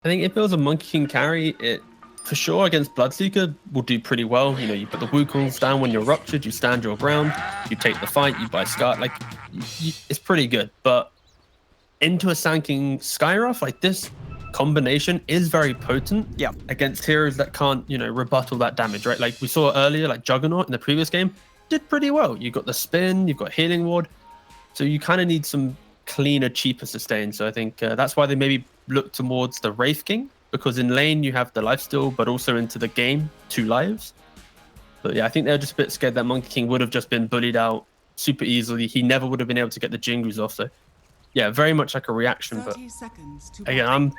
I think if it was a Monkey King carry, it for sure against Bloodseeker will do pretty well. You know, you put the Wukongs down when you're ruptured, you stand your ground, you take the fight, you buy Scar. Like, it's pretty good. But into a Sand Skyroth, like this combination is very potent against heroes that can't, you know, rebuttal that damage, right? Like we saw earlier, like Juggernaut in the previous game did pretty well. You got the spin, you've got Healing Ward. So you kind of need some cleaner, cheaper sustain. So I think that's why they maybe look towards the Wraith King, because in lane you have the lifesteal, but also into the game 2 lives. But yeah, I think they're just a bit scared that Monkey King would have just been bullied out super easily. He never would have been able to get the Jingus off. So yeah, very much like a reaction. But again,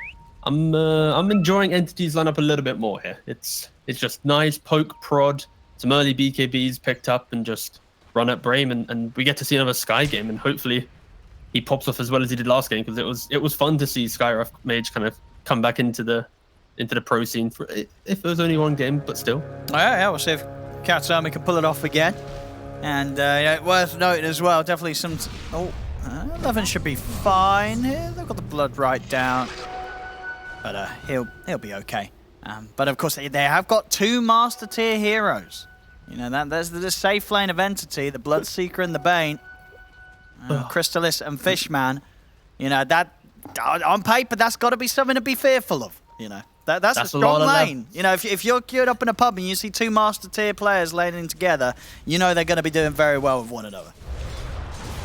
I'm enjoying Entity's lineup a little bit more here. It's just nice poke prod, some early BKBs picked up, and just run at Brame, and we get to see another Sky game, and hopefully he pops off as well as he did last game, because it was fun to see Skyroth Mage kind of come back into the pro scene for if it was only one game, but still. Yeah, we'll see if Katsumi can pull it off again. And yeah, worth noting as well, definitely some. 11 should be fine here. They've got the blood right down, but he'll be okay. But of course, they have got 2 master tier heroes. You know, there's the safe lane of Entity, the Bloodseeker and the Bane, Crystallis and Fishman. You know, that on paper, that's got to be something to be fearful of. You know, that's a strong lane. You know, if you're queued up in a pub and you see 2 master tier players laning together, you know they're going to be doing very well with one another.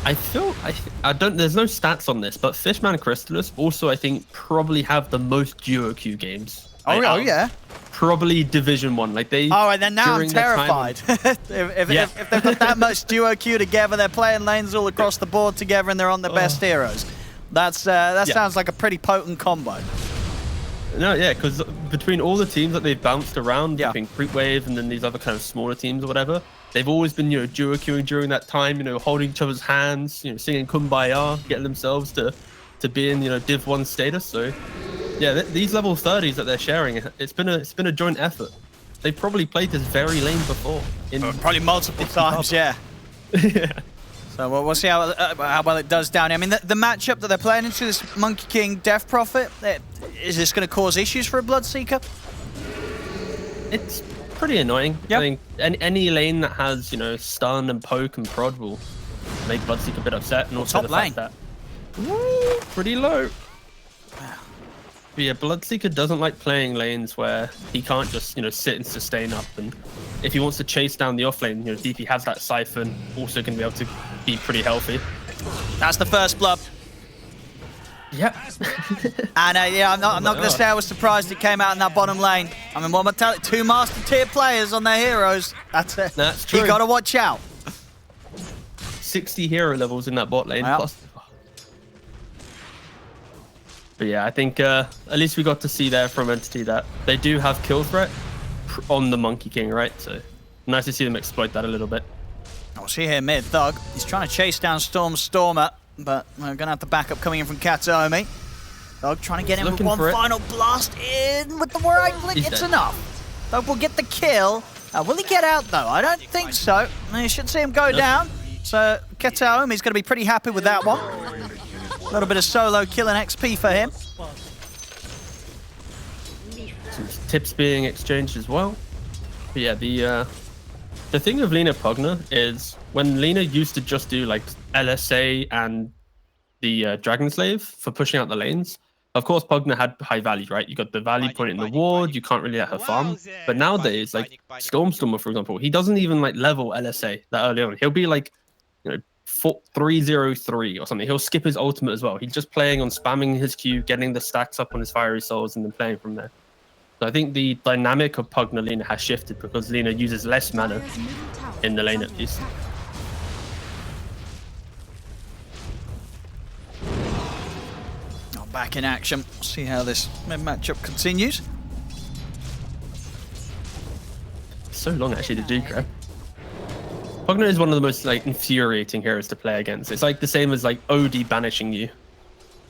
I don't. There's no stats on this, but Fishman and Crystallis also, I think, probably have the most duo queue games. Oh yeah. Probably Division 1. Like they. Oh, and then now I'm terrified. if they've got that much duo queue together, they're playing lanes all across the board together, and they're on the best heroes. That sounds like a pretty potent combo. No, yeah, because between all the teams that they've bounced around, between Creep Wave and then these other kind of smaller teams or whatever, they've always been, you know, duo queuing during that time. You know, holding each other's hands, you know, singing Kumbaya, getting themselves to be in, you know, Div 1 status. So. Yeah, these level 30s that they're sharing, it's been a joint effort. They've probably played this very lane before. Probably multiple times, yeah. Yeah. So we'll see how well it does down here. I mean, the matchup that they're playing into, this Monkey King Death Prophet, is this going to cause issues for a Bloodseeker? It's pretty annoying. Yep. I think any lane that has, you know, stun and poke and prod will make Bloodseeker a bit upset, and also top the fact that pretty low. But yeah, Bloodseeker doesn't like playing lanes where he can't just, you know, sit and sustain up. And if he wants to chase down the off lane, you know, DP has that Siphon, also going to be able to be pretty healthy. That's the first blood. Yep. And yeah, I'm not going to say I was surprised it came out in that bottom lane. I mean, what am I telling you? 2 master tier players on their heroes. That's true. You got to watch out. 60 hero levels in that bot lane. Plus. But yeah, I think at least we got to see there from Entity that they do have kill threat on the Monkey King, right? So nice to see them exploit that a little bit. I'll see here mid, Thug. He's trying to chase down Stormer, but we're going to have the backup coming in from Katsumi. Thug trying to get him with one final blast in with the right click. It's enough. Thug will get the kill. Will he get out though? I don't think so. You should see him go down. So Katsumi's going to be pretty happy with that one. A little bit of solo kill and XP for him. Some tips being exchanged as well. But yeah, the thing with Lina Pugna is when Lina used to just do like LSA and the Dragon Slave for pushing out the lanes. Of course, Pugna had high value, right? You got the value point in the ward. You can't really let her farm. But nowadays, like Stormer, for example, he doesn't even like level LSA that early on. He'll be like, you know, 303 or something. He'll skip his ultimate as well. He's just playing on spamming his Q, getting the stacks up on his Fiery Souls, and then playing from there. So I think the dynamic of Pugna Lina has shifted because Lina uses less mana in the lane at least. Back in action. See how this matchup continues. So long actually to do grab. Pugna is one of the most like infuriating heroes to play against. It's like the same as like OD banishing you.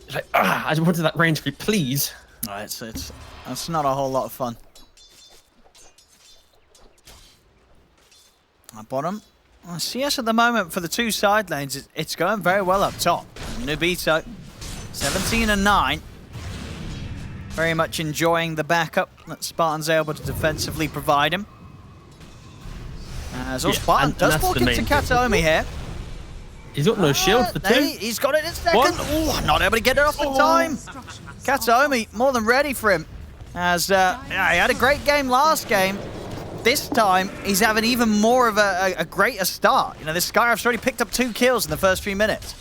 It's like, I just wanted that range creep, please. That's not a whole lot of fun. At bottom, CS at the moment for the 2 side lanes, it's going very well up top. Nubito, 17 and 9. very much enjoying the backup that Spartan's able to defensively provide him. As Spartan does walk into Kataomi here. He's got no shield for 2. He's got it in second. Oh, not able to get it off the time. Kataomi more than ready for him. As yeah, he had a great game last game. This time, he's having even more of a greater start. You know, this Skyraf's already picked up 2 kills in the first few minutes.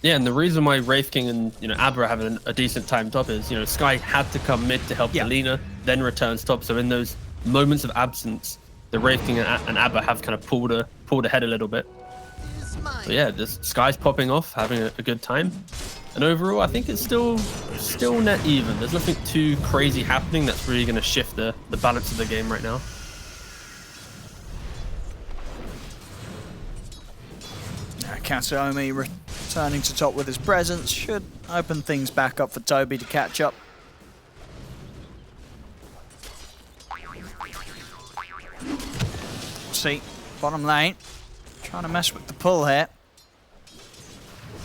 Yeah, and the reason why Wraith King and Abra are having a decent time top is Sky had to come mid to help Alina, then returns top. So in those moments of absence, the Wraith King and Abra have kind of pulled ahead a little bit. So yeah, this Sky's popping off, having a good time. And overall, I think it's still net even. There's nothing too crazy happening that's really going to shift the balance of the game right now. Kataomi returning to top with his presence should open things back up for Toby to catch up. See, bottom lane, trying to mess with the pull here.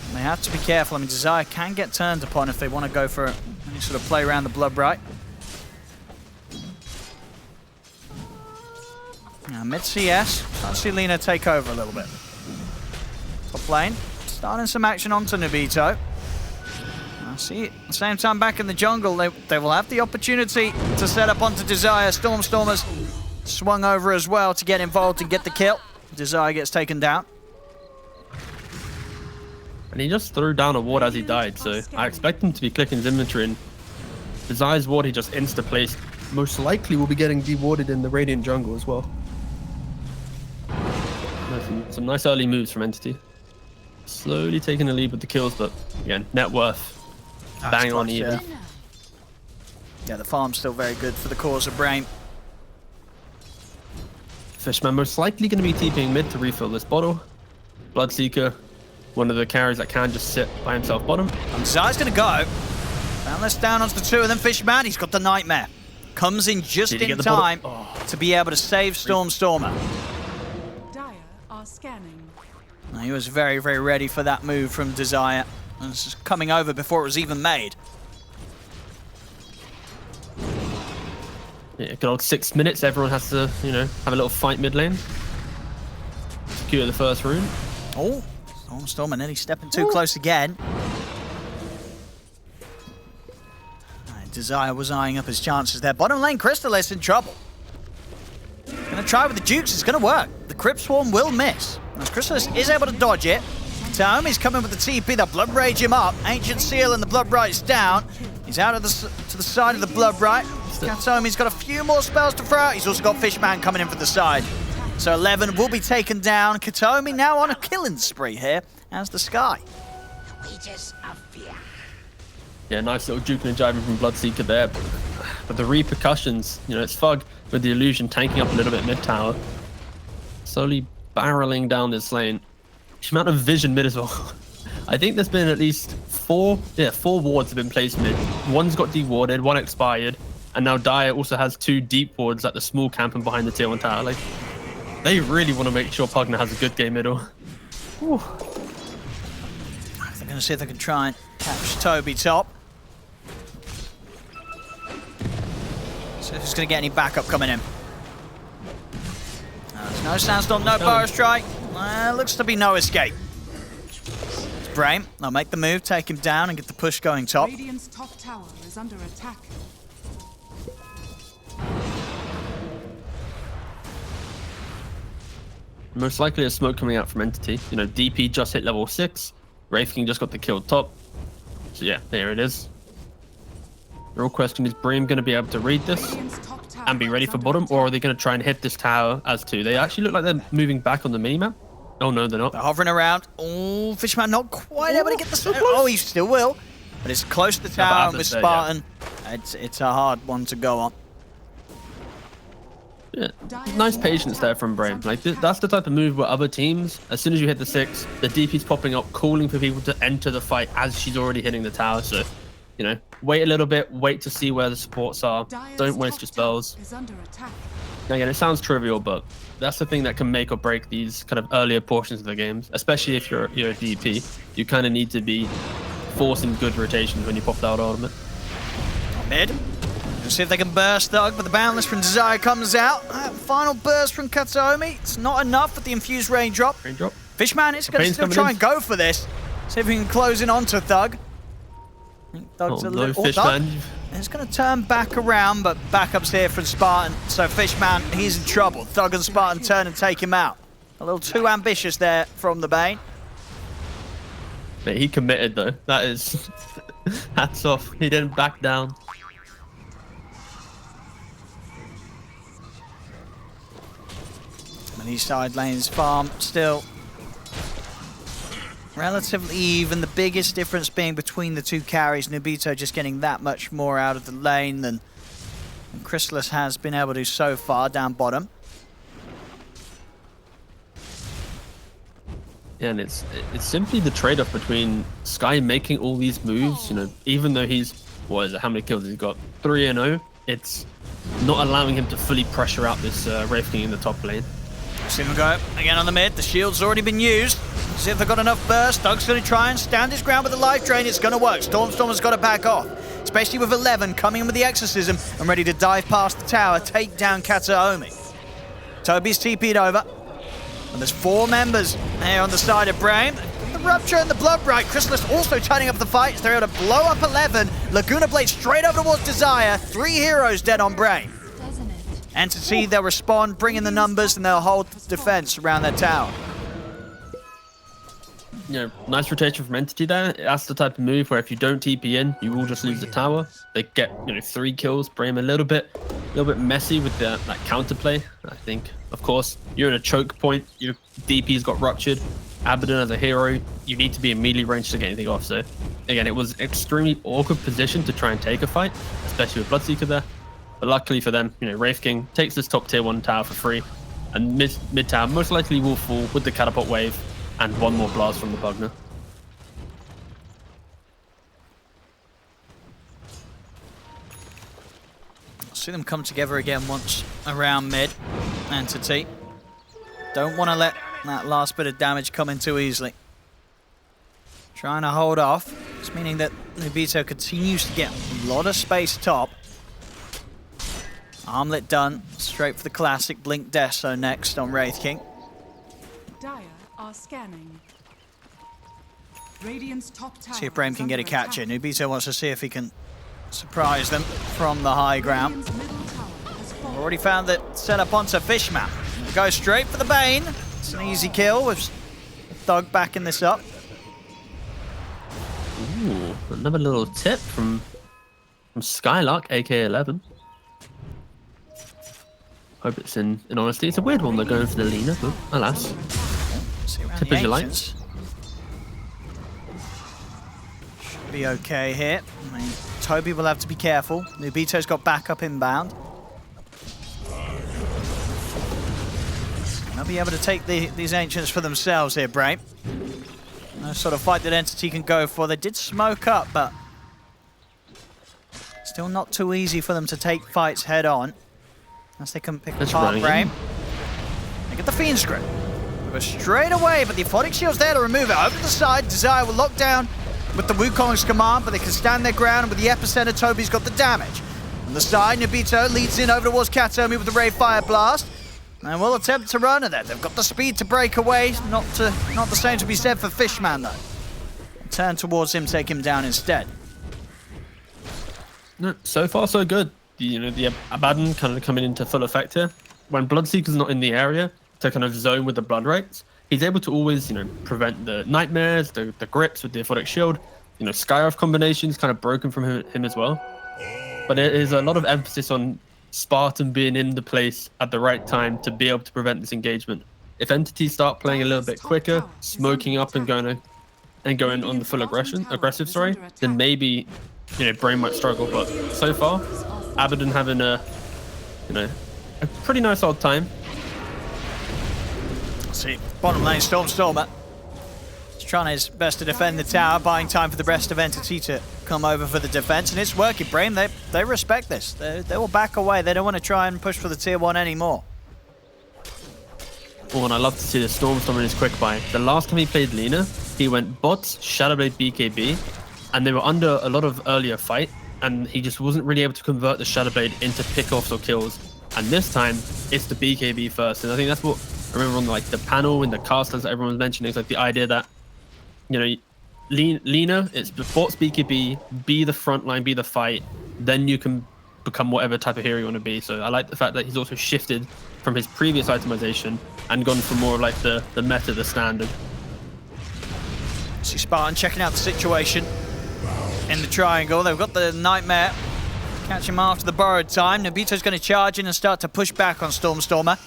And they have to be careful. I mean, Desire can get turned upon if they want to go for any sort of play around the Blood Bright. Now, mid CS, trying to see Lina take over a little bit. Top lane, starting some action onto Nobito. I see it. At the same time, back in the jungle, they will have the opportunity to set up onto Desire. Stormers swung over as well to get involved and get the kill. Desire gets taken down. And he just threw down a ward as he died, so I expect him to be clicking his inventory, and Desire's ward he just insta-placed most likely will be getting dewarded in the Radiant jungle as well. Some nice early moves from Entity. Slowly taking the lead with the kills, but again, net worth bang on even. Yeah, the farm's still very good for the cause of Brame. Fishman most likely going to be TPing mid to refill this bottle. Bloodseeker, one of the carries that can just sit by himself bottom. And Desire's going to go. Boundless down onto the 2, and then Fishman, he's got the Nightmare. Comes in just in time to be able to save Stormer. Dire are scanning. Now, he was very, very ready for that move from Desire. And it's just coming over before it was even made. Yeah, good old 6 minutes. Everyone has to, have a little fight mid lane. Secure the first rune. Oh, Stormer nearly stepping too close again. Desire was eyeing up his chances there. Bottom lane, Crystallis in trouble. Gonna try with the Dukes, it's gonna work. The Crypt Swarm will miss. As Crystallis is able to dodge it. Taomi's coming with the TP, they'll Blood Rage him up. Ancient Seal and the Blood Bright's down. He's out of to the side of the Blood Bright. Kataomi's got a few more spells to throw out. He's also got Fishman coming in from the side. So 11 will be taken down. Kataomi now on a killing spree here as the Sky. Yeah, nice little juking and jiving from Bloodseeker there. But the repercussions, it's Fug with the illusion tanking up a little bit mid tower. Slowly barreling down this lane. The amount of vision mid as well. I think there's been at least 4 wards have been placed mid. One's got dewarded, one expired, and now Dire also has 2 deep wards at the small camp and behind the tier 1 tower. Like, they really want to make sure Pugna has a good game middle. Whew. They're going to see if they can try and catch Toby top. So if he's going to get any backup coming in. There's no Sandstorm, no Power Strike. Looks to be no escape. It's Brame. They'll make the move, take him down, and get the push going top. Radiant's top tower is under attack. Most likely a smoke coming out from Entity. DP just hit level 6. Wraith King just got the kill top. So yeah, there it is. The real question is Brame going to be able to read this and be ready for bottom, or are they going to try and hit this tower as 2? They actually look like they're moving back on the minimap. Oh no, they're not. They're hovering around. Oh, Fishman not quite able to get the... So oh, he still will. But it's close to the tower with Spartan. There, yeah. It's a hard one to go on. Yeah, nice patience there from Brame. Like, that's the type of move where other teams, as soon as you hit the 6, the DP's popping up, calling for people to enter the fight as she's already hitting the tower. So, wait a little bit, wait to see where the supports are. Don't waste your spells. Now, again, it sounds trivial, but that's the thing that can make or break these kind of earlier portions of the games, especially if you're a DP. You kind of need to be forcing good rotations when you pop out ultimate. Mid. Let's see if they can burst Thug, but the Boundless from Desire comes out. Final burst from Kataomi. It's not enough with the infused raindrop. Raindrop. Fishman is going to still try and go for this. See if he can close in onto Thug. I think Thug's a little... Fishman. It's going to turn back around, but backup's here from Spartan. So Fishman, he's in trouble. Thug and Spartan turn and take him out. A little too ambitious there from the Bane. Mate, he committed though. That is... hats off. He didn't back down. And these side lanes farm still relatively even. The biggest difference being between the two carries. Nobito just getting that much more out of the lane than Chrysalis has been able to so far down bottom. Yeah, and it's simply the trade-off between Sky making all these moves, you know, even though he's, what is it, how many kills has he got? 3-0. It's not allowing him to fully pressure out this Wraith King in the top lane. See him go again on the mid. The shield's already been used. See if they've got enough burst. Doug's going to try and stand his ground with the life drain. It's going to work. Stormstormer's got to back off, especially with 11 coming in with the exorcism and ready to dive past the tower, take down Kataomi. Toby's TP'd over. And there's 4 members here on the side of Brame. The Rupture and the Bloodbright. Chrysalis also turning up the fight. They're able to blow up 11. Laguna Blade straight over towards Desire. 3 heroes dead on Brame. Entity, they'll respond, bring in the numbers, and they'll hold defense around their tower. You know, nice rotation from Entity there. That's the type of move where if you don't TP in, you will just lose the tower. They get, you know, 3 kills. Brame a little bit messy with that counterplay. I think, of course, you're in a choke point. Your DP's got ruptured. Abaddon as a hero, you need to be in melee range to get anything off. So, again, it was extremely awkward position to try and take a fight, especially with Bloodseeker there. But luckily for them, you know, Wraith King takes this top tier 1 tower for free, and mid tower most likely will fall with the catapult wave and 1 more blast from the Bugner. See them come together again once around mid. Entity. Don't want to let that last bit of damage come in too easily. Trying to hold off. It's meaning that Nobito continues to get a lot of space top. Armlet done. Straight for the classic Blink Deso next on Wraith King. Dire are scanning. Radiant's top tower. See if Brame can get a catch in. Nobito wants to see if he can surprise them from the high ground. Already found that set up onto Fishman. Go straight for the Bane. It's an easy kill with Thug backing this up. Ooh, another little tip from Skylark, aka 11. Hope it's in honesty. It's a weird one they're going for the Lina, but alas. Tip as you like. Should be okay here. I mean, Toby will have to be careful. Nobito's got backup inbound. They'll be able to take these Ancients for themselves here, Brame. No sort of fight that Entity can go for. They did smoke up, but still not too easy for them to take fights head on. Unless they can pick apart Brame. They get the Fiend's Grip. Go straight away, but the Aphotic Shield's there to remove it. Over to the side, Desire will lock down with the Wukong's command, but they can stand their ground, and with the Epicenter, Toby's got the damage. On the side, Nobito leads in over towards Kataomi with the Ray Fire Blast. And will attempt to run at that. They've got the speed to break away. Not the same to be said for Fishman, though. Turn towards him, take him down instead. No, so far so good. You know, the Abaddon kind of coming into full effect here. When Bloodseeker's not in the area to kind of zone with the blood rates, he's able to always, you know, prevent the nightmares, the grips with the Aphotic Shield. You know, Skyroth combinations kind of broken from him as well. But there is a lot of emphasis on Spartan being in the place at the right time to be able to prevent this engagement. If entities start playing a little bit quicker, smoking up and going on the full aggressive, then maybe, you know, Brame might struggle. But so far, Abaddon having a pretty nice old time. See, bottom lane Stormstormer. He's trying his best to defend the tower, buying time for the rest of Entity to come over for the defense, and it's working. Brame, they respect this. They will back away. They don't want to try and push for the tier 1 anymore. Oh, and I love to see the Stormstorm in his quick buy. The last time he played Lina, he went bots, Shadowblade BKB, and they were under a lot of earlier fight. and he just wasn't really able to convert the Shadow Blade into pickoffs or kills. And this time, it's the BKB first. And I think that's what I remember on like the panel in the casters that everyone was mentioning. It's like the idea that, you know, Lina, it's before BKB, be the front line, be the fight, then you can become whatever type of hero you want to be. So I like the fact that he's also shifted from his previous itemization and gone for more of like the meta, the standard. See Spartan checking out the situation in the triangle. They've got the Nightmare. Catch him after the borrowed time. Nobito's going to charge in and start to push back on Stormer.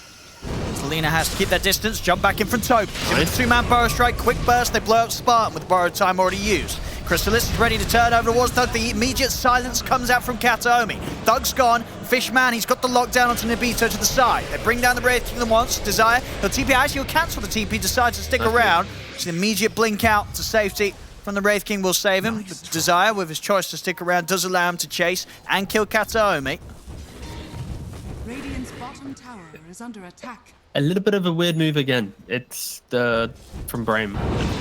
Selena has to keep their distance, jump back in from Toby. Nice. Two-man Burrow Strike, quick burst, they blow up Spartan with borrowed time already used. Crystalis is ready to turn over towards Thug. The immediate silence comes out from Kataomi. Thug's gone. Fishman, he's got the lockdown onto Nobito to the side. They bring down the Wraith King once. Desire, he'll TP. Actually, he'll cancel the TP, decides to stick around. It's an immediate blink out to safety from the Wraith King will save him. But Desire, with his choice to stick around, does allow him to chase and kill Kataomi. Radiant's bottom tower is under attack. A little bit of a weird move again. It's from Brame.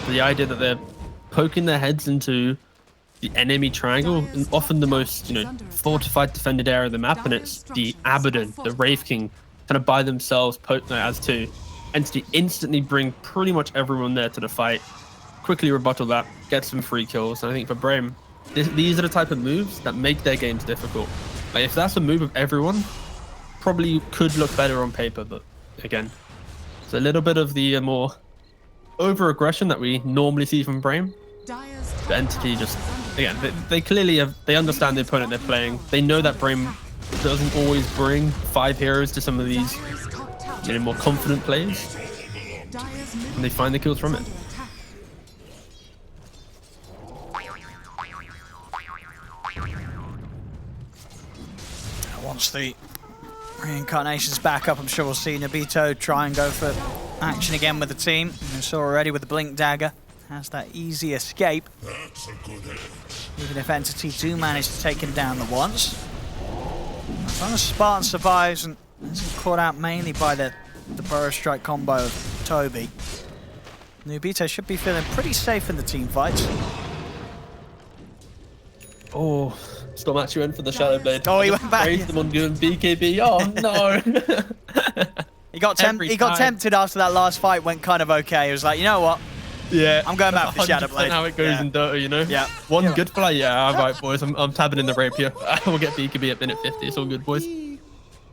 The idea that they're poking their heads into the enemy triangle, and often the most, you know, fortified defended area of the map, and it's the Abaddon, the Wraith King, kind of by themselves, as two. Entity instantly bring pretty much everyone there to the fight, quickly rebuttal that, get some free kills. And I think for Brame, these are the type of moves that make their games difficult. Like if that's a move of everyone, probably could look better on paper, but again, it's a little bit of the more over-aggression that we normally see from Brame. The Entity just, again, they clearly they understand the opponent they're playing. They know that Brame doesn't always bring 5 heroes to some of these, you know, more confident plays, and they find the kills from it. Once the reincarnation's back up, I'm sure we'll see Nobito try and go for action again with the team. We saw already with the Blink Dagger, has that easy escape. Even if Entity do manage to take him down the once. As long as Spartan survives and isn't caught out mainly by the Burrow Strike combo of Toby, Nobito should be feeling pretty safe in the team fights. Oh, still match you in for the Shadow Blade. Oh, he went back. Raised them on doing BKB. Oh no. He got tempted after that last fight. Went kind of okay. He was like, you know what? Yeah, I'm going back for Shadow Blade. How it goes in Dota, you know. Yeah. One good play. Yeah, all right, boys. I'm tabbing in the rapier. We'll get BKB at minute 50. It's all good, boys.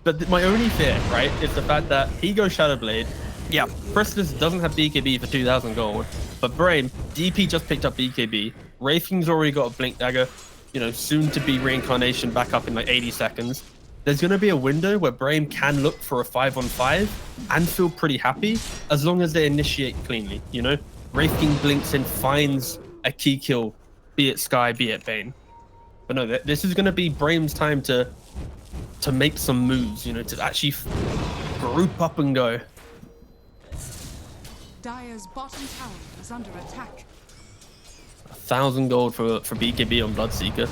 But my only fear, right, is the fact that he goes Shadow Blade. Yeah. Crystalis doesn't have BKB for 2,000 gold, but Brame, DP just picked up BKB. Wraith King's already got a Blink Dagger. You know, soon to be reincarnation back up in like 80 seconds. There's going to be a window where Brame can look for a 5-on-5 and feel pretty happy as long as they initiate cleanly, you know? Wraith King blinks in, finds a key kill, be it Sky, be it Bane. But no, this is going to be Brame's time to make some moves, you know, to actually group up and go. Dire's bottom tower is under attack. 1,000 gold for BKB on Bloodseeker.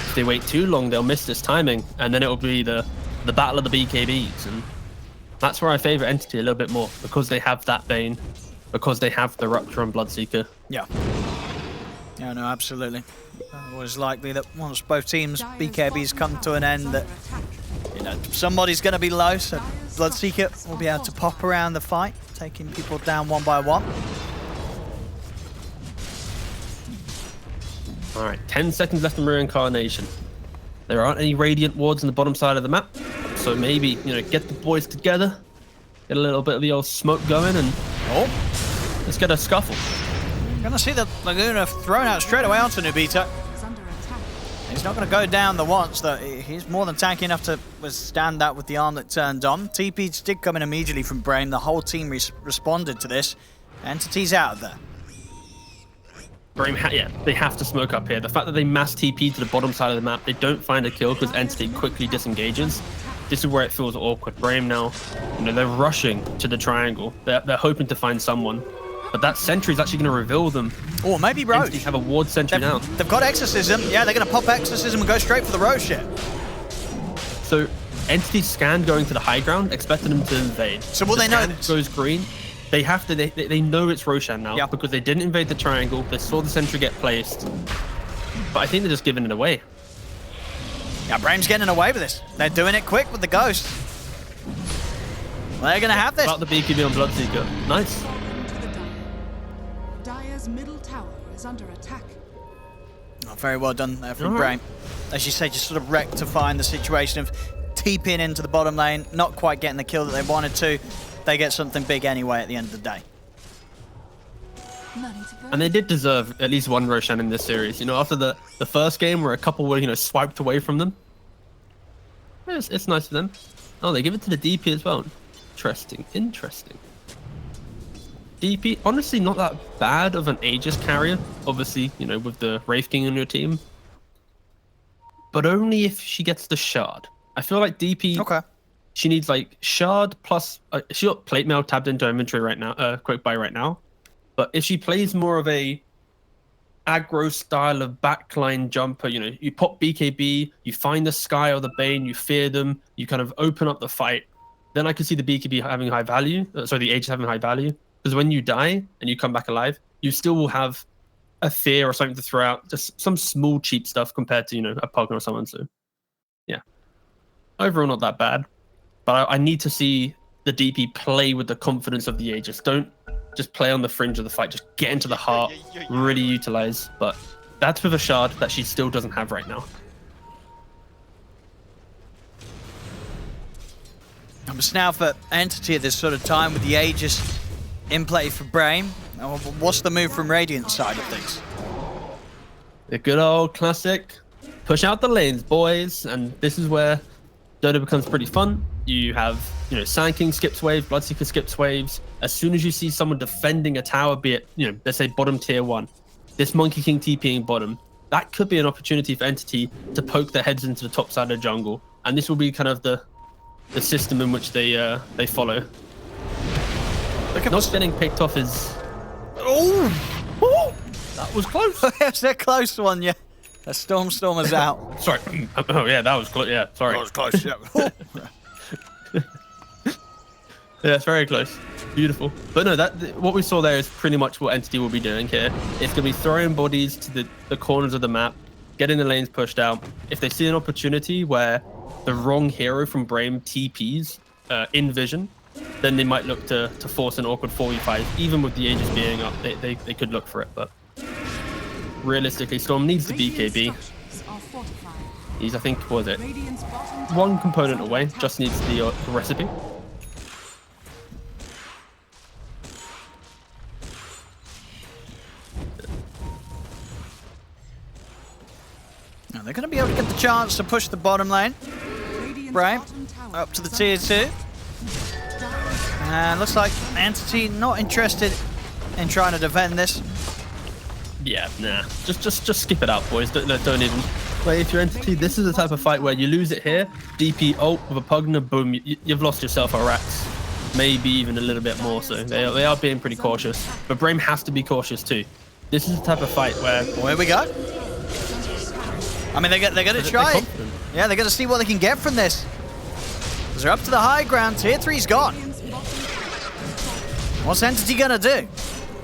If they wait too long, they'll miss this timing, and then it'll be the battle of the BKBs, and that's where I favor Entity a little bit more, because they have that Bane, because they have the Rupture on Bloodseeker. Yeah. Yeah, no, absolutely. Always likely that once both teams' BKBs come to an end, that, you know, somebody's going to be low, so Bloodseeker will be able to pop around the fight, taking people down one by one. Alright, 10 seconds left in Reincarnation. There aren't any Radiant wards on the bottom side of the map, so maybe, you know, get the boys together, get a little bit of the old smoke going, and let's get a scuffle. Gonna see the Laguna thrown out straight away onto Nobito. He's not gonna go down the once, though. He's more than tanky enough to withstand that with the arm that turned on. TP did come in immediately from Brame. The whole team responded to this. Entity's out of there. Brame, yeah, they have to smoke up here. The fact that they mass TP to the bottom side of the map, they don't find a kill because Entity quickly disengages. This is where it feels awkward. Brame now, you know, they're rushing to the triangle. They're hoping to find someone, but that sentry is actually going to reveal them. Oh, maybe Roche. Entity have a ward sentry now. They've got Exorcism. Yeah, they're going to pop Exorcism and go straight for the Roche here. So Entity scanned going to the high ground, expecting them to invade. So will they know this? Goes green. They have to. They know it's Roshan now because they didn't invade the triangle. They saw the sentry get placed. but I think they're just giving it away. Yeah, Brame's getting away with this. They're doing it quick with the Ghost. They're going to have this. About the BKB on Bloodseeker. Nice. To the Dire. Dire's middle tower is under attack. Oh, very well done there from Alright. Brame. As you say, just sort of rectifying the situation of TPing into the bottom lane, not quite getting the kill that they wanted to. They get something big anyway at the end of the day. And they did deserve at least one Roshan in this series. You know, after the first game where a couple were, you know, swiped away from them. It's nice for them. Oh, they give it to the DP as well. Interesting. DP, honestly, not that bad of an Aegis carrier. Obviously, you know, with the Wraith King on your team. But only if she gets the Shard. I feel like DP... Okay. She needs like Shard plus... she got Plate Mail tabbed into her inventory right now. Quick buy right now. But if she plays more of a aggro style of backline jumper, you know, you pop BKB, you find the Sky or the Bane, you fear them, you kind of open up the fight, then I can see the BKB having high value. Sorry, the Aegis having high value. Because when you die and you come back alive, you still will have a fear or something to throw out. Just some small cheap stuff compared to, you know, a Pugna or someone. So, yeah. Overall, not that bad. But I need to see the DP play with the confidence of the Aegis. Don't just play on the fringe of the fight. Just get into the heart, really utilize. But that's with a Shard that she still doesn't have right now. It's now for Entity at this sort of time with the Aegis in play for Brame. What's the move from Radiant's side of things? The good old classic, push out the lanes, boys. And this is where Dota becomes pretty fun. You have, you know, Sand King skips waves, Bloodseeker skips waves. As soon as you see someone defending a tower, be it, you know, let's say bottom tier 1, this Monkey King TPing bottom, that could be an opportunity for Entity to poke their heads into the top side of the jungle. And this will be kind of the system in which they follow. Not getting picked off is... Oh! That was close. It's a close one, yeah. The Storm is out. Sorry. Oh, yeah, that was close. Yeah, sorry. That was close, yeah. Yeah, it's very close. Beautiful. But no, what we saw there is pretty much what Entity will be doing here. It's going to be throwing bodies to the corners of the map, getting the lanes pushed out. If they see an opportunity where the wrong hero from Brame TPs in vision, then they might look to force an awkward 4v5. Even with the Aegis being up, they could look for it. But realistically, Storm needs the BKB. He's, I think, what was it? One component away, just needs the recipe. Now they're going to be able to get the chance to push the bottom lane. Brame up to the tier 2. And looks like Entity not interested in trying to defend this. Yeah, nah. Just skip it out, boys. Don't even play if you're Entity. This is the type of fight where you lose it here. DP ult with a Pugna, boom, you've lost yourself a Rax. Maybe even a little bit more so. They are being pretty cautious. But Brame has to be cautious too. This is the type of fight where... Well, here we go. I mean, they're going to try. Yeah, they're going to see what they can get from this. Because they're up to the high ground. Tier 3's gone. What's Entity going to do?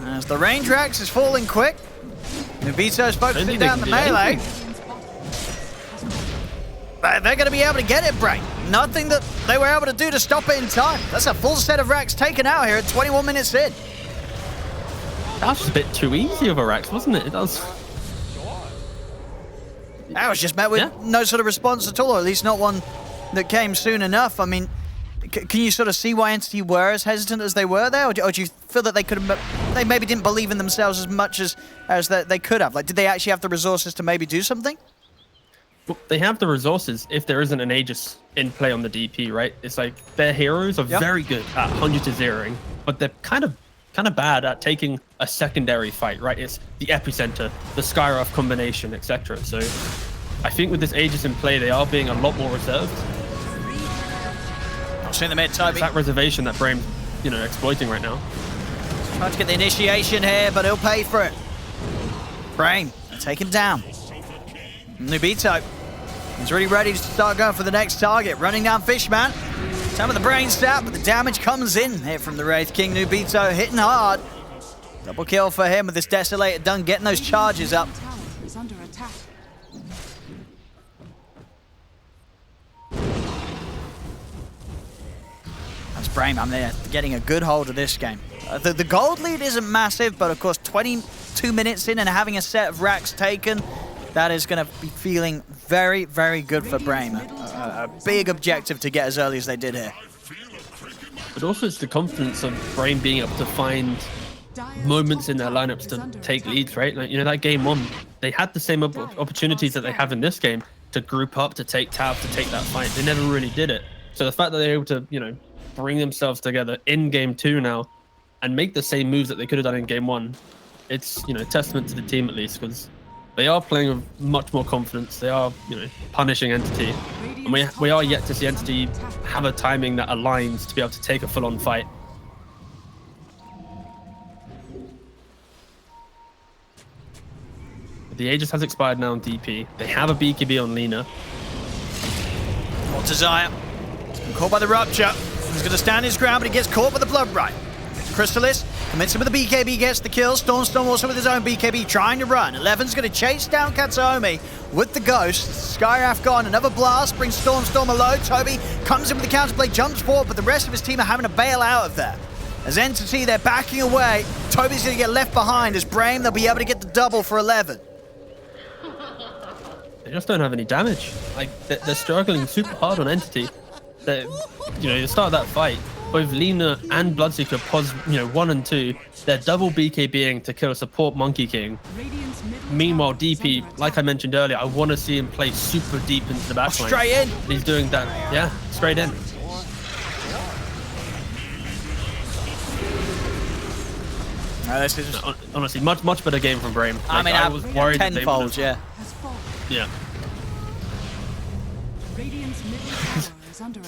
As the range Rax is falling quick. Nubito's focusing down the melee. But they're going to be able to get it, Brame. Nothing that they were able to do to stop it in time. That's a full set of Rax taken out here at 21 minutes in. That was just a bit too easy of a Rax, wasn't it? That was just met with no sort of response at all, or at least not one that came soon enough. I mean, can you sort of see why Entity were as hesitant as they were there? Or do you feel that they maybe didn't believe in themselves as much as they could have? Like, did they actually have the resources to maybe do something? Well, they have the resources if there isn't an Aegis in play on the DP, right? It's like their heroes are very good at 100 to 0ing, but they're kind of bad at taking a secondary fight, right? It's the epicenter, the Skyroth combination, etc. So I think with this Aegis in play, they are being a lot more reserved. I'll see the mid, Toby. It's that reservation that Brame's, you know, exploiting right now. Trying to get the initiation here, but he'll pay for it. Brame, take him down. Nubito, he's really ready to start going for the next target. Running down Fishman. Some of the brain stat, but the damage comes in here from the Wraith King. Nubito hitting hard. Double kill for him with this Desolator done, getting those charges up. is under attack. That's Brame. I'm there getting a good hold of this game. The gold lead isn't massive, but of course 22 minutes in and having a set of racks taken, that is going to be feeling very, very good for Brame. A big objective to get as early as they did here. But also it's the confidence of Brame being able to find moments in their lineups to take leads, right? Like, you know, that game one, they had the same opportunities that they have in this game to group up, to take tab, to take that fight. They never really did it. So the fact that they're able to, you know, bring themselves together in game two now and make the same moves that they could have done in game one, it's, you know, testament to the team at least, because they are playing with much more confidence. They are, you know, punishing Entity. And we are yet to see Entity have a timing that aligns to be able to take a full-on fight. The Aegis has expired now on DP. They have a BKB on Lina. What desire? Caught by the Rupture. He's going to stand his ground, but he gets caught by the Blood Right. Crystalis commits him with the BKB, gets the kill. Storm also with his own BKB trying to run. 11's going to chase down Katsuomi with the Ghost. Skyraf gone, another blast brings Storm alone. Toby comes in with the counterplay, jumps forward, but the rest of his team are having to bail out of there. As Entity, they're backing away. Toby's going to get left behind. As Brame, they'll be able to get the double for 11. They just don't have any damage. Like, they're struggling super hard on Entity. You know, you start that fight, both Lina and Bloodseeker pos, you know, 1 and 2, they're double BKBing to kill support Monkey King. Meanwhile, DP, like I mentioned earlier, I want to see him play super deep into the backline. Straight in. He's doing that, yeah, straight in. No, this is Honestly, much better game from Brame. Like, I mean, I was worried that they tenfold, yeah. Yeah.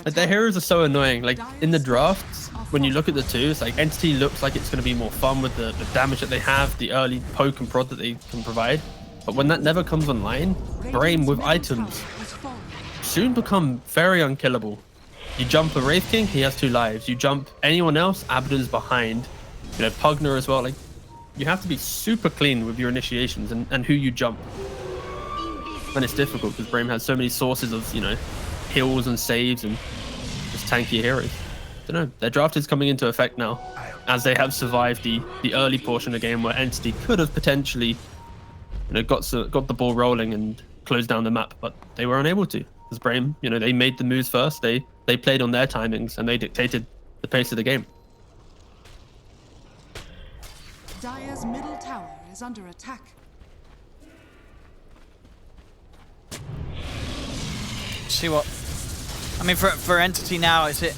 Like, their heroes are so annoying. Like, in the drafts, when you look at the two, it's like Entity looks like it's going to be more fun with the damage that they have, the early poke and prod that they can provide. But when that never comes online, Brame with items soon become very unkillable. You jump a Wraith King, he has 2 lives. You jump anyone else, Abaddon's behind. You know, Pugner as well. Like, you have to be super clean with your initiations and who you jump. And it's difficult because Brame has so many sources of, you know, heals and saves and just tanky heroes. I don't know. Their draft is coming into effect now, as they have survived the early portion of the game where Entity could have potentially, you know, got the ball rolling and closed down the map, but they were unable to. Because Brame, you know, they made the moves first. They played on their timings and they dictated the pace of the game. Dire's middle tower is under attack. See what? I mean, for Entity now, is it,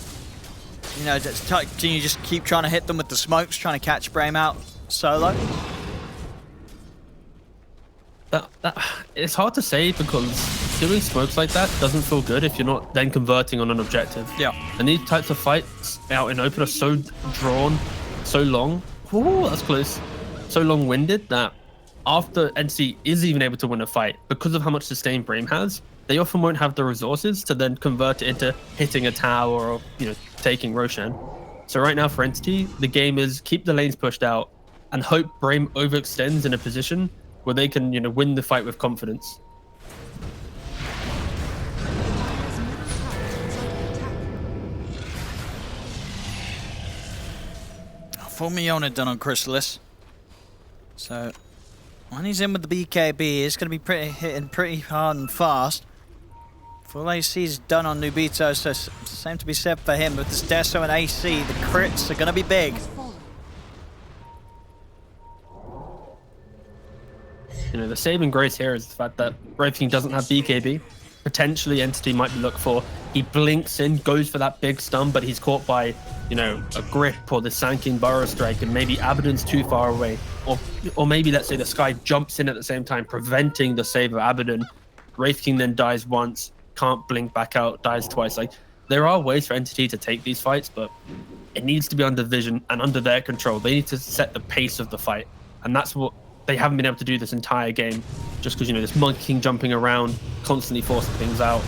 you know, can you just keep trying to hit them with the smokes, trying to catch Brame out solo? It's hard to say because doing smokes like that doesn't feel good if you're not then converting on an objective. Yeah. And these types of fights out in open are so drawn, so long. Ooh, that's close. So long-winded that after Entity is even able to win a fight, because of how much sustain Brame has, they often won't have the resources to then convert it into hitting a tower or, you know, taking Roshan. So right now for Entity, the game is keep the lanes pushed out and hope Brame overextends in a position where they can, you know, win the fight with confidence. Full Miona done on Crystalis. So when he's in with the BKB, it's going to be hitting pretty hard and fast. Full AC is done on Nubito, so same to be said for him. But this Deso and AC, the crits are going to be big. You know, the saving grace here is the fact that Wraith King doesn't have BKB. Potentially Entity might be looked for. He blinks in, goes for that big stun, but he's caught by, you know, a grip or the Sanking Burrow Strike, and maybe Abaddon's too far away. Or maybe, let's say, the Sky jumps in at the same time, preventing the save of Abaddon. Wraith King then dies once, can't blink back out, dies twice. Like, there are ways for Entity to take these fights, but it needs to be under vision and under their control. They need to set the pace of the fight, and that's what they haven't been able to do this entire game, just because, you know, this Monkey King jumping around, constantly forcing things out.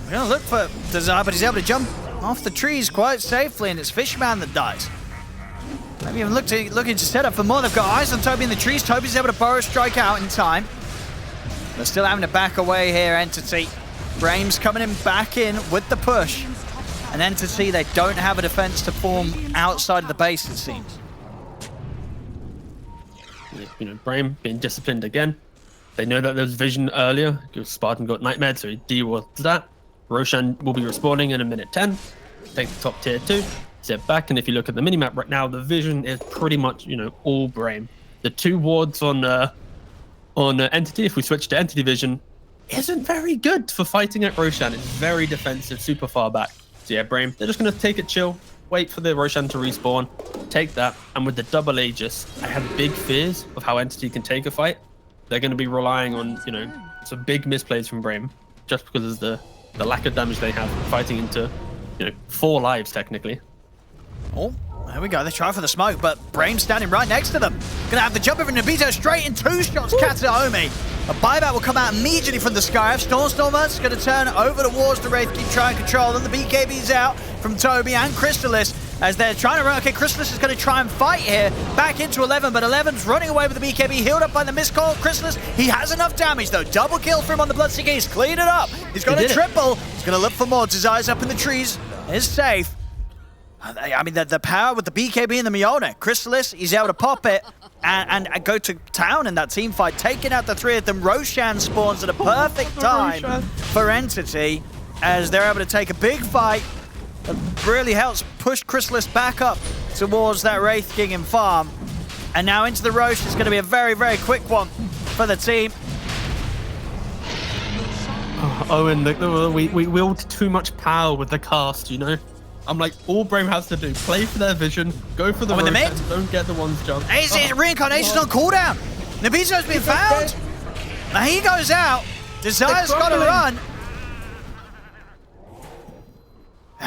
We're going to look for Desire, but he's able to jump off the trees quite safely, and it's Fishman that dies. Maybe even looking to set up for more. They've got eyes on Toby in the trees. Toby's able to Burrow Strike out in time. They're still having to back away here, Entity. Brame's coming in back in with the push. And Entity, they don't have a defense to form outside of the base, it seems. You know, Brame being disciplined again. They know that there's vision earlier because Spartan got Nightmare, so he deals that. Roshan will be respawning in a minute 10. Take the top tier 2, step back, and if you look at the minimap right now, the vision is pretty much, you know, all Brame. The 2 wards on Entity, if we switch to Entity vision, isn't very good for fighting at Roshan. It's very defensive, super far back. So yeah, Brame, they're just going to take it chill, wait for the Roshan to respawn, take that, and with the double Aegis, I have big fears of how Entity can take a fight. They're going to be relying on, you know, some big misplays from Brame, just because of the lack of damage they have fighting into, you know, 4 lives technically. Oh, there we go. They try for the smoke, but Brame's standing right next to them. Gonna have the jump over Nobito straight in 2 shots. Kataomi. A buyback will come out immediately from the sky. Stormstormer's gonna turn over towards the Wraith, keep trying to control them. The BKB's out from Toby and Crystalis as they're trying to run. Okay, Crystalis is gonna try and fight here. Back into 11, but 11's running away with the BKB, healed up by the miscall. Crystalis, he has enough damage though. Double kill for him on the Bloodseeker. He's cleaned it up. He's got a triple. He's gonna look for more. Desires up in the trees. Is safe. I mean, the power with the BKB and the Mjolnir. Crystalis, he's able to pop it and go to town in that team fight, taking out the 3 of them. Roshan spawns at a perfect time for Entity as they're able to take a big fight. It really helps push Crystalis back up towards that Wraith King and farm. And now into the Rosh is going to be a very, very quick one for the team. Owen, we wield too much power with the cast, you know? I'm like, all Brame has to do, play for their vision, go for the in the mid? don't get the ones jump. Reincarnation's on cooldown. Nobito's been found. Now he goes out. Desire's got to run.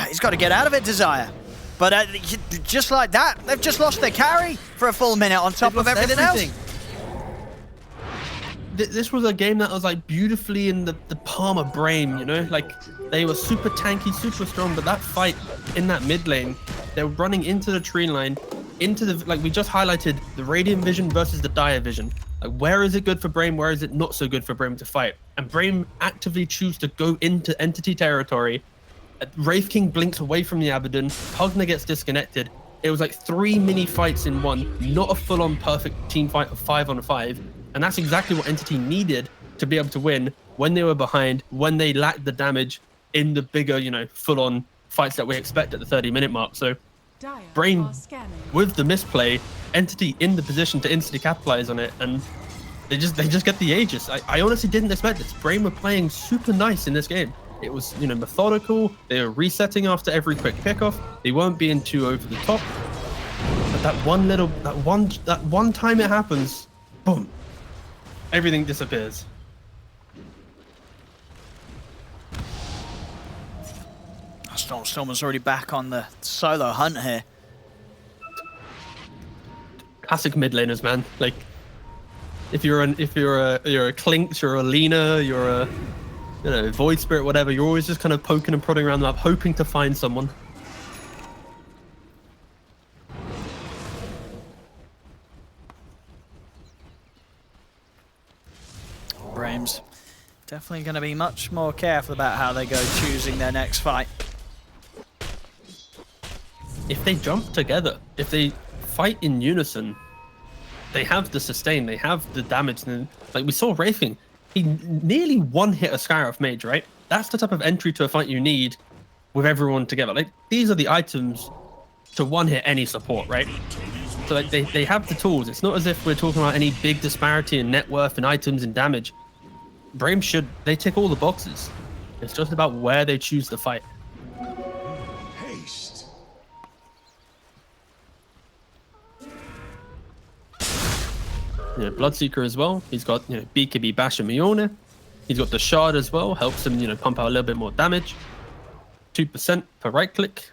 He's got to get out of it, Desire. But just like that, they've just lost their carry for a full minute on top of everything else. This was a game that was like beautifully in the palm of Brame, you know? Like, they were super tanky, super strong, but that fight in that mid lane, they were running into the tree line, into the, like we just highlighted, the Radiant Vision versus the Dire Vision. Like, where is it good for Brame? Where is it not so good for Brame to fight? And Brame actively choose to go into Entity territory. Wraith King blinks away from the Abaddon. Pugna gets disconnected. It was like 3 mini fights in one, not a full-on perfect team fight of 5-on-5. And that's exactly what Entity needed to be able to win when they were behind, when they lacked the damage in the bigger, you know, full-on fights that we expect at the 30-minute mark. So Brame, with the misplay, Entity in the position to instantly capitalize on it, and they just get the Aegis. I honestly didn't expect this. Brame were playing super nice in this game. It was, you know, methodical. They were resetting after every quick pickoff. They weren't being too over the top. But that one time it happens, boom, everything disappears. Stormer's already back on the solo hunt here. Classic mid laners, man. Like, if you're a Clinks, you're a Lina, you're a, you know, Void Spirit, whatever, you're always just kind of poking and prodding around the map, hoping to find someone. Brame's definitely going to be much more careful about how they go choosing their next fight. If they jump together, if they fight in unison, they have the sustain, they have the damage. And like we saw Wraith King, he nearly one-hit a Skyroth Mage, right? That's the type of entry to a fight you need with everyone together. Like, these are the items to one-hit any support, right? So like they have the tools. It's not as if we're talking about any big disparity in net worth and items and damage. Brame they tick all the boxes. It's just about where they choose to fight. Haste. You know, Bloodseeker as well. He's got, you know, BKB Bash and Mjolnir. He's got the Shard as well. Helps him, you know, pump out a little bit more damage. 2% per right click.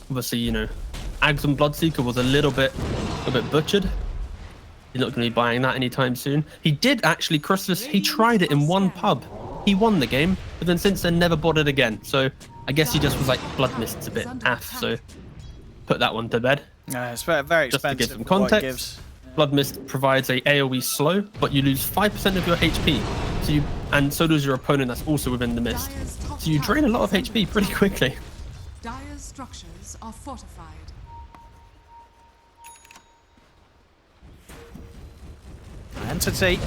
Obviously, you know, Ags and Bloodseeker was a little bit butchered. He's not going to be buying that anytime soon. He did actually, Crystalis, he tried it in one pub. He won the game, but then since then never bought it again. So I guess he just was like, Blood Mist's a bit so put that one to bed. It's very, very just expensive. To give some context. Blood Mist provides a AoE slow, but you lose 5% of your HP. And so does your opponent that's also within the mist. So you drain a lot of HP pretty quickly. Dire's structures are fortified. Entity.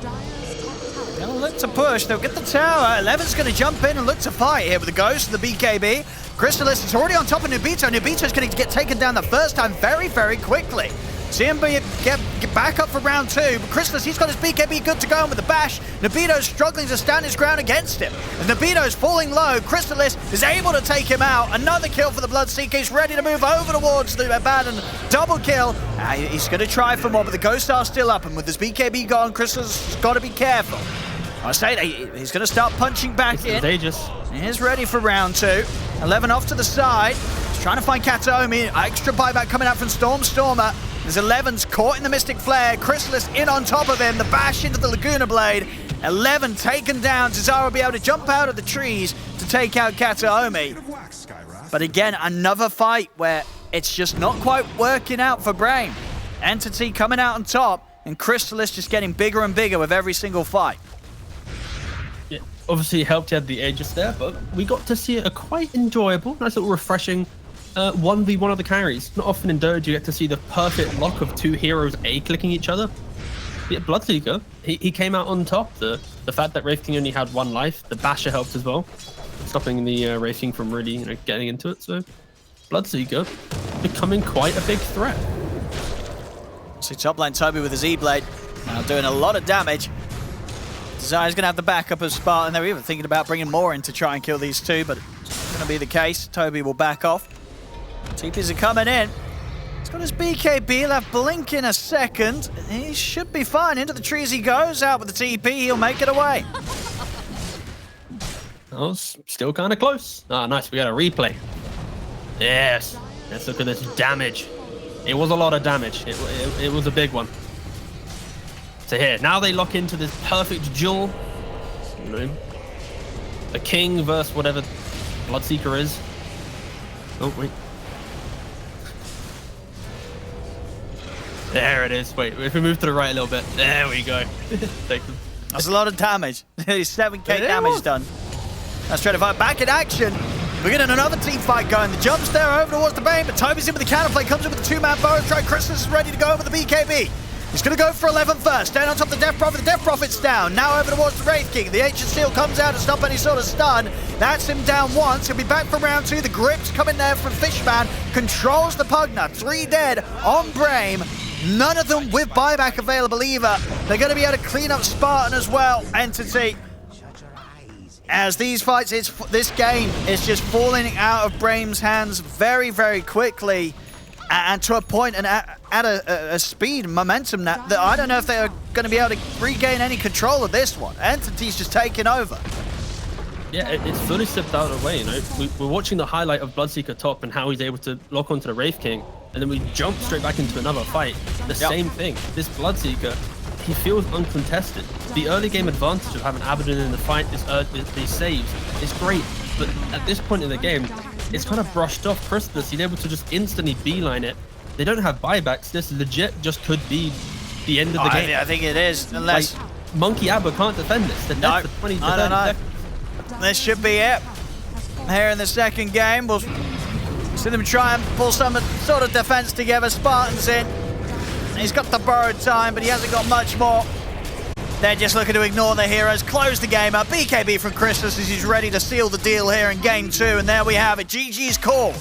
Dire's top tower. Gonna look to push. They'll get the tower. 11's gonna jump in and look to fight here with the Ghost and the BKB. Crystallis is already on top of Nubito. Nubito's going to get taken down the first time very, very quickly. CMB get back up for round 2, but Crystallis, he's got his BKB good to go in with the bash. Nubito's struggling to stand his ground against him. As Nubito's falling low, Crystallis is able to take him out. Another kill for the Bloodseeker. He's ready to move over towards the Abaddon. Double kill. He's going to try for more, but the Ghost are still up, and with his BKB gone, Crystallis has got to be careful. I say he's going to start punching back in. Contagious. He's ready for round 2. 11 off to the side. He's trying to find Kataomi. Extra buyback coming out from Stormer. There's 11's caught in the Mystic Flare. Crystallis in on top of him. The bash into the Laguna Blade. 11 taken down. Cesaro will be able to jump out of the trees to take out Kataomi. But again, another fight where it's just not quite working out for Brame. Entity coming out on top, and Crystallis just getting bigger and bigger with every single fight. Yeah, obviously it helped you had the Aegis there, but we got to see a quite enjoyable, nice little refreshing 1v1 of the carries. Not often in Dota do you get to see the perfect lock of two heroes A-clicking each other. Yeah, Bloodseeker, he came out on top. The fact that Wraith King only had 1 life, the Basher helped as well, stopping the Wraith King from really getting into it. So Bloodseeker becoming quite a big threat. See top lane Toby with his E-Blade, now doing a lot of damage. Desire's going to have the backup of Spartan. They're even thinking about bringing more in to try and kill these two, but it's not going to be the case. Toby will back off. TPs are coming in. He's got his BKB. He'll have Blink in a second. He should be fine. Into the trees he goes. Out with the TP. He'll make it away. That was still kind of close. Ah, nice. We got a replay. Yes. Let's look at this damage. It was a lot of damage. It was a big one. So here, now they lock into this perfect duel. You know, the king versus whatever Bloodseeker is. Oh, wait. There it is. Wait, if we move to the right a little bit. There we go. Take them. That's a lot of damage. 7k damage done. Let's try to fight back in action. We're getting another team fight going. The jump's there over towards the Brame, but Toby's in with the counterplay. Comes in with the 2-man burrow strike. Crystallis is ready to go over the BKB. He's going to go for 11 first. Down on top of the Death Prophet. The Death Prophet's down. Now over towards the Wraith King. The Ancient Steel comes out to stop any sort of stun. That's him down once. He'll be back for round 2. The grips coming there from Fishman. Controls the Pugna. 3 dead on Brame. None of them with buyback available either. They're going to be able to clean up Spartan as well. Entity. As these fights, this game is just falling out of Brame's hands very, very quickly. And to a point and at a speed, momentum that I don't know if they're going to be able to regain any control of this one. Entity's just taking over. Yeah, it's fully slipped out of the way, you know. We're watching the highlight of Bloodseeker top and how he's able to lock onto the Wraith King, and then we jump straight back into another fight. The same thing. This Bloodseeker, he feels uncontested. The early game advantage of having Abaddon in the fight, these saves, is great. But at this point in the game, it's kind of brushed off. Crystallis, he's able to just instantly beeline it. They don't have buybacks. This legit just could be the end of the game. I think it is, unless... Like, Monkey Abba can't defend this. They're dead for 20 to 30 seconds. This should be it. Here in the second game, we'll see them try and pull some sort of defense together. Spartan's in. He's got the borrowed time, but he hasn't got much more. They're just looking to ignore the heroes, close the game up. BKB from Crystallis as he's ready to seal the deal here in game 2. And there we have it. GG's call.